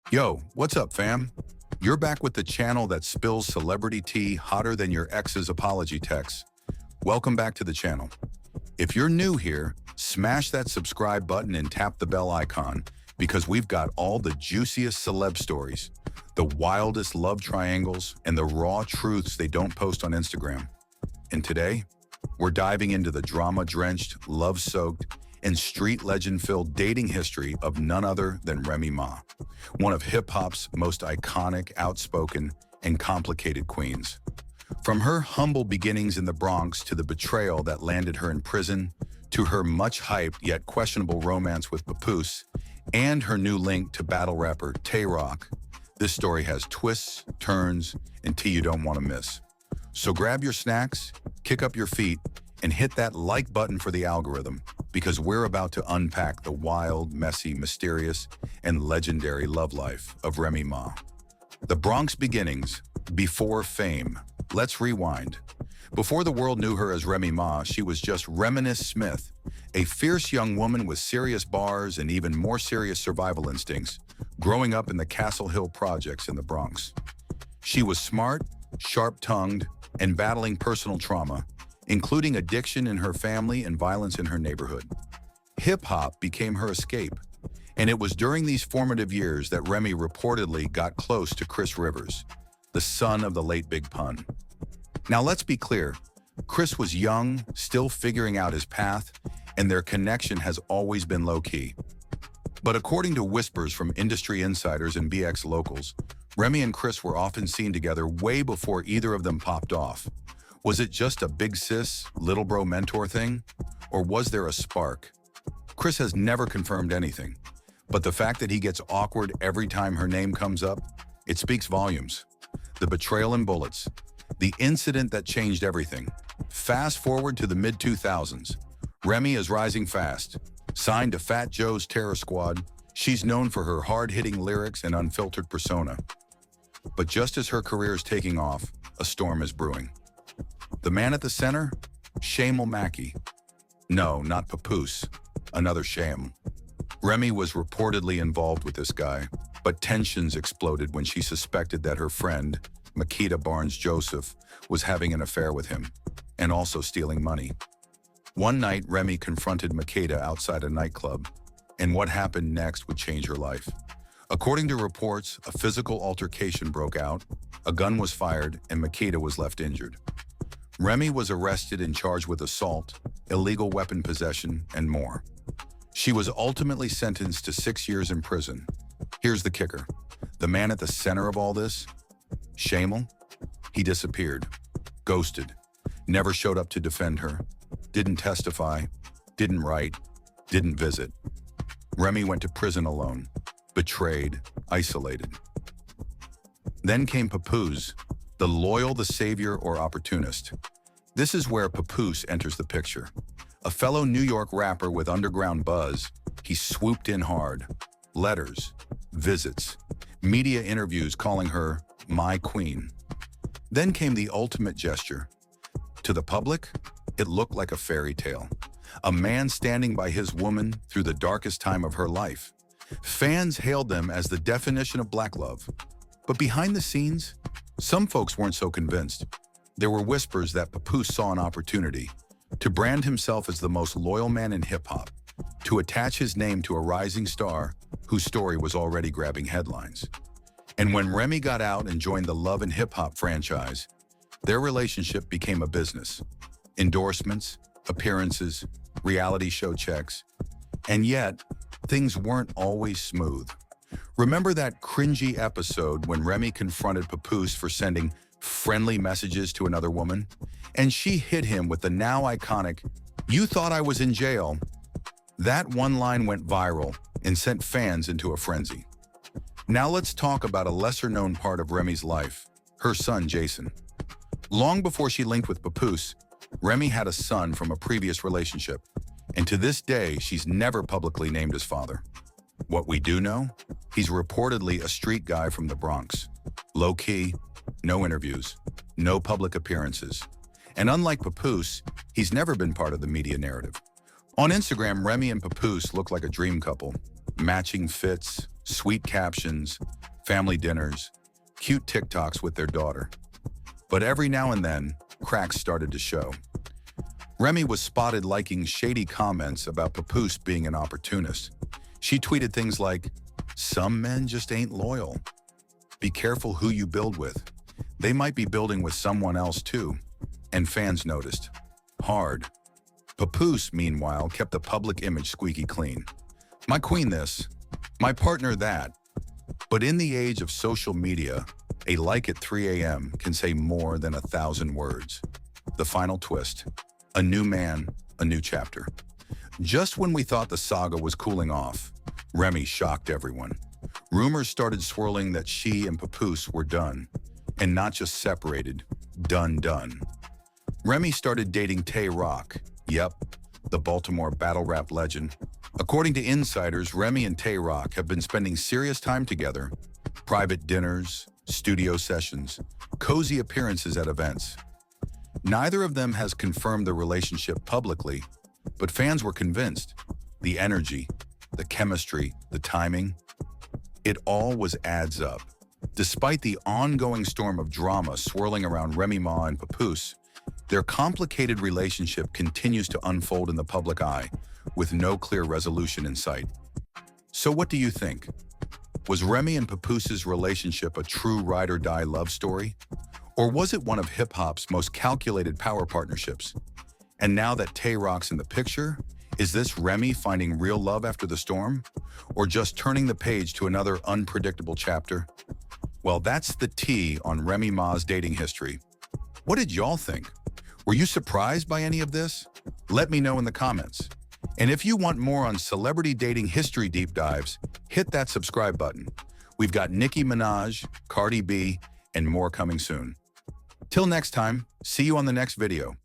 Yo, what's up, fam? You're back with the channel that spills celebrity tea hotter than your ex's apology texts. Welcome back to the channel. If you're new here, smash that subscribe button and tap the bell icon because we've got all the juiciest celeb stories, the wildest love triangles, and the raw truths they don't post on Instagram. And today, we're diving into the drama-drenched, love-soaked, and street legend-filled dating history of none other than Remy Ma, one of hip-hop's most iconic, outspoken, and complicated queens. From her humble beginnings in the Bronx to the betrayal that landed her in prison, to her much-hyped yet questionable romance with Papoose, and her new link to battle rapper Tay-Rock, this story has twists, turns, and tea you don't want to miss. So grab your snacks, kick up your feet, and hit that like button for the algorithm, because we're about to unpack the wild, messy, mysterious, and legendary love life of Remy Ma. The Bronx beginnings, before fame. Let's rewind. Before the world knew her as Remy Ma, she was just Reminisce Smith, a fierce young woman with serious bars and even more serious survival instincts, growing up in the Castle Hill projects in the Bronx. She was smart, sharp-tongued, and battling personal trauma, including addiction in her family and violence in her neighborhood. Hip-hop became her escape, and it was during these formative years that Remy reportedly got close to Chris Rivers, the son of the late Big Pun. Now let's be clear, Chris was young, still figuring out his path, and their connection has always been low-key. But according to whispers from industry insiders and BX locals, Remy and Chris were often seen together way before either of them popped off. Was it just a big sis, little bro mentor thing? Or was there a spark? Chris has never confirmed anything, but the fact that he gets awkward every time her name comes up, it speaks volumes. The betrayal in Bullets, the incident that changed everything. Fast forward to the mid-2000s. Remy is rising fast. Signed to Fat Joe's Terror Squad, she's known for her hard-hitting lyrics and unfiltered persona. But just as her career is taking off, a storm is brewing. The man at the center? Shamal Mackey. No, not Papoose. Another Sham. Remy was reportedly involved with this guy, but tensions exploded when she suspected that her friend, Makita Barnes-Joseph, was having an affair with him, and also stealing money. One night, Remy confronted Makita outside a nightclub, and what happened next would change her life. According to reports, a physical altercation broke out, a gun was fired, and Makita was left injured. Remy was arrested and charged with assault, illegal weapon possession, and more. She was ultimately sentenced to 6 years in prison. Here's the kicker. The man at the center of all this? Shamal? He disappeared, ghosted, never showed up to defend her, didn't testify, didn't write, didn't visit. Remy went to prison alone, betrayed, isolated. Then came Papoose, the loyal, the savior, or opportunist. This is where Papoose enters the picture. A fellow New York rapper with underground buzz, he swooped in hard. Letters, visits, media interviews calling her my queen. Then came the ultimate gesture. To the public, it looked like a fairy tale. A man standing by his woman through the darkest time of her life. Fans hailed them as the definition of black love. But behind the scenes, some folks weren't so convinced. There were whispers that Papoose saw an opportunity to brand himself as the most loyal man in hip-hop, to attach his name to a rising star whose story was already grabbing headlines. And when Remy got out and joined the Love and Hip Hop franchise, their relationship became a business. Endorsements, appearances, reality show checks. And yet, things weren't always smooth. Remember that cringy episode when Remy confronted Papoose for sending friendly messages to another woman? And she hit him with the now iconic, "You thought I was in jail." That one line went viral and sent fans into a frenzy. Now let's talk about a lesser-known part of Remy's life, her son Jason. Long before she linked with Papoose, Remy had a son from a previous relationship, and to this day, she's never publicly named his father. What we do know? He's reportedly a street guy from the Bronx. Low-key, no interviews, no public appearances. And unlike Papoose, he's never been part of the media narrative. On Instagram, Remy and Papoose look like a dream couple. Matching fits, sweet captions, family dinners, cute TikToks with their daughter. But every now and then, cracks started to show. Remy was spotted liking shady comments about Papoose being an opportunist. She tweeted things like, "Some men just ain't loyal. Be careful who you build with. They might be building with someone else too." And fans noticed. Hard. Papoose, meanwhile, kept the public image squeaky clean. "My queen this, my partner that." But in the age of social media, a like at 3 a.m. can say more than 1,000 words. The final twist. A new man, a new chapter. Just when we thought the saga was cooling off, Remy shocked everyone. Rumors started swirling that she and Papoose were done. And not just separated, done. Remy started dating Tay Roc. Yep, the Baltimore battle rap legend. According to insiders, Remy and Tay Roc have been spending serious time together. Private dinners, studio sessions, cozy appearances at events. Neither of them has confirmed the relationship publicly, but fans were convinced. The energy, the chemistry, the timing, it all was adds up. Despite the ongoing storm of drama swirling around Remy Ma and Papoose, their complicated relationship continues to unfold in the public eye, with no clear resolution in sight. So what do you think? Was Remy and Papoose's relationship a true ride-or-die love story? Or was it one of hip-hop's most calculated power partnerships? And now that Tay Roc's in the picture, is this Remy finding real love after the storm? Or just turning the page to another unpredictable chapter? Well, that's the tea on Remy Ma's dating history. What did y'all think? Were you surprised by any of this? Let me know in the comments. And if you want more on celebrity dating history deep dives, hit that subscribe button. We've got Nicki Minaj, Cardi B, and more coming soon. Till next time, see you on the next video.